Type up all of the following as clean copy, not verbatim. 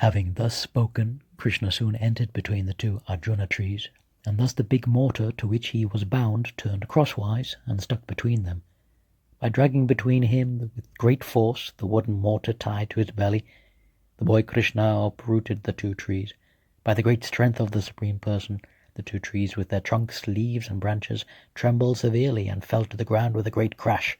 Having thus spoken, Krishna soon entered between the two Arjuna trees, and thus the big mortar to which he was bound turned crosswise and stuck between them. By dragging between him with great force the wooden mortar tied to his belly, the boy Krishna uprooted the two trees. By the great strength of the Supreme Person, the two trees with their trunks, leaves, and branches trembled severely and fell to the ground with a great crash.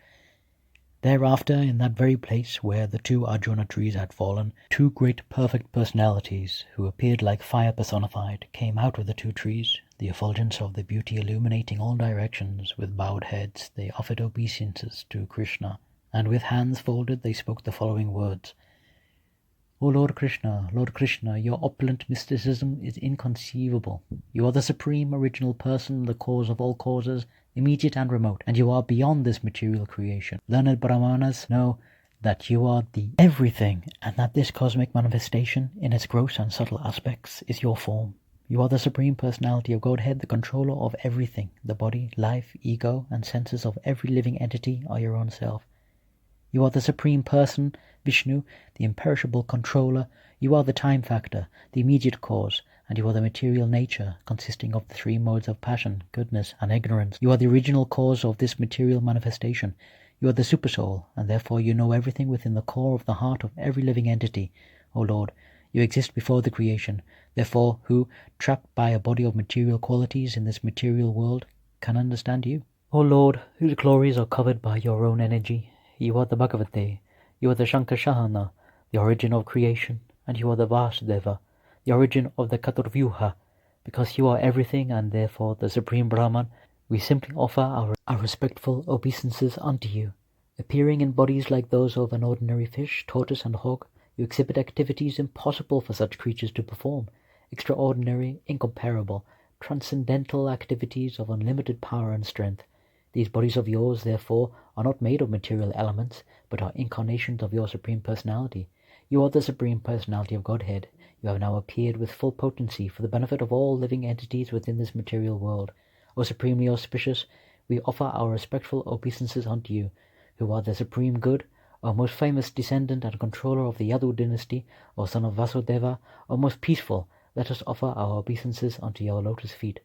Thereafter, in that very place where the two Arjuna trees had fallen, two great perfect personalities, who appeared like fire personified, came out of the two trees, the effulgence of their beauty illuminating all directions. With bowed heads they offered obeisances to Krishna, and with hands folded they spoke the following words. O Lord Krishna, your opulent mysticism is inconceivable. You are the supreme original person, the cause of all causes, immediate and remote, and you are beyond this material creation. Learned Brahmanas know that you are the everything, and that this cosmic manifestation, in its gross and subtle aspects, is your form. You are the Supreme Personality of Godhead, the controller of everything. The body, life, ego, and senses of every living entity are your own self. You are the Supreme Person, Vishnu, the imperishable controller. You are the time factor, the immediate cause, and you are the material nature, consisting of the three modes of passion, goodness, and ignorance. You are the original cause of this material manifestation. You are the Supersoul, and therefore you know everything within the core of the heart of every living entity. O Lord, you exist before the creation. Therefore, who, trapped by a body of material qualities in this material world, can understand you? O Lord, whose glories are covered by your own energy, you are the Bhagavate, you are the Shankashahana, the origin of creation, and you are the Vasudeva, the origin of the Katurvyuha. Because you are everything, and therefore the Supreme Brahman, we simply offer our respectful obeisances unto you. Appearing in bodies like those of an ordinary fish, tortoise, and hog, you exhibit activities impossible for such creatures to perform, extraordinary, incomparable, transcendental activities of unlimited power and strength. These bodies of yours, therefore, are not made of material elements, but are incarnations of your Supreme Personality. You are the Supreme Personality of Godhead. You have now appeared with full potency for the benefit of all living entities within this material world. O Supremely Auspicious, we offer our respectful obeisances unto you, who are the Supreme Good, O most famous descendant and controller of the Yadu dynasty, O son of Vasudeva, O most peaceful. Let us offer our obeisances unto your lotus feet.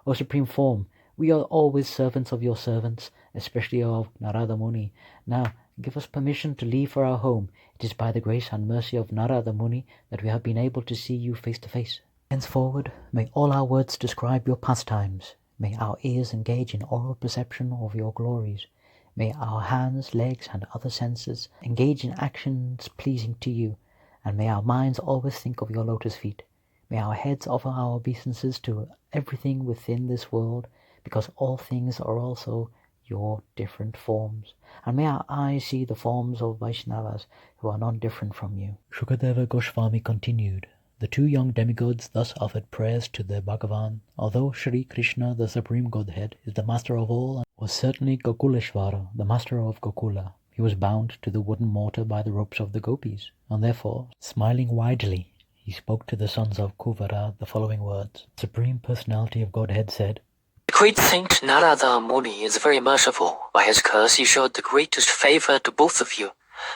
O Supreme Form, we are always servants of your servants, especially of Narada Muni. Now, give us permission to leave for our home. It is by the grace and mercy of Narada Muni that we have been able to see you face to face. Henceforward, may all our words describe your pastimes. May our ears engage in oral perception of your glories. May our hands, legs, and other senses engage in actions pleasing to you. And may our minds always think of your lotus feet. May our heads offer our obeisances to everything within this world, because all things are also your different forms. And may our eyes see the forms of Vaishnavas, who are not different from you. Shukadeva Goswami continued. The two young demigods thus offered prayers to their Bhagavan. Although Shri Krishna, the Supreme Godhead, is the master of all, and was certainly Gokuleshvara, the master of Gokula, he was bound to the wooden mortar by the ropes of the gopis, and therefore, smiling widely, he spoke to the sons of Kuvara the following words. The Supreme Personality of Godhead said, The great saint Narada Muni is very merciful. By his curse he showed the greatest favor to both of you.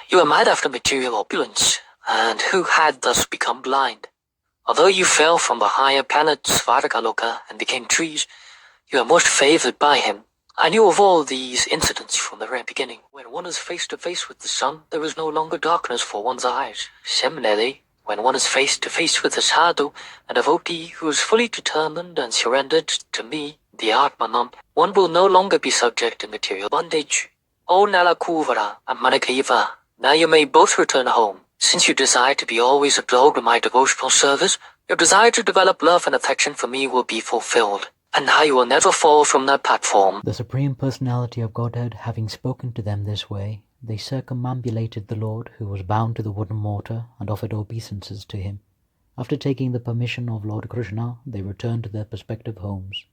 You are mad after material opulence, and who had thus become blind. Although you fell from the higher planets Svargaloka and became trees, you are most favored by him. I knew of all these incidents from the very beginning. When one is face to face with the sun, there is no longer darkness for one's eyes. Similarly, when one is face to face with a sadhu, a devotee who is fully determined and surrendered to me, the Atmanam, one will no longer be subject to material bondage. O Nalakūvara Maṇigrīva, now you may both return home. Since you desire to be always absorbed in my devotional service, your desire to develop love and affection for me will be fulfilled, and now you will never fall from that platform. The Supreme Personality of Godhead having spoken to them this way, they circumambulated the Lord, who was bound to the wooden mortar, and offered obeisances to him. After taking the permission of Lord Krishna, they returned to their respective homes.